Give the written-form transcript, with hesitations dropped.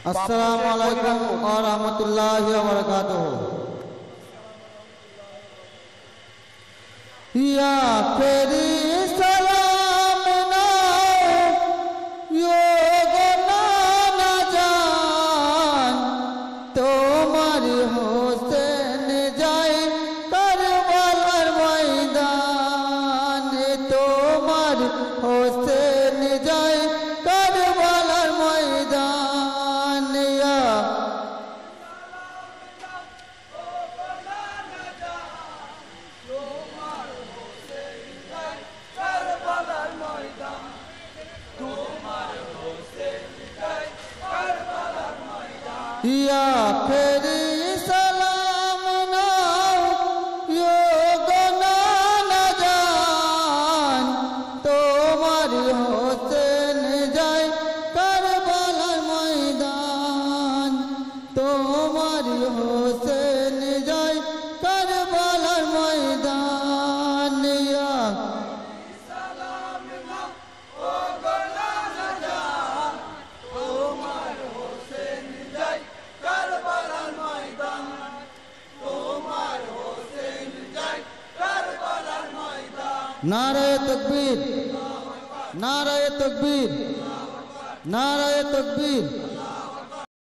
अस्सलामु अलैकुम व रहमतुल्लाहि व बरकातुहू। या फेरी सलाम नाओ योग नाना जान, तोमार হোসেন যায় কারবালার ময়দান, তোমার হোসেন যায় কারবালার ময়দান। या फेरी सलाम नाओ योग नाना जान, তোমার হোসেন যায় কারবালার ময়দান, তোমার হোসেন যায় কারবালার ময়দান। नाराए तकबीर, नाराए तकबीर, नाराए तकबीर।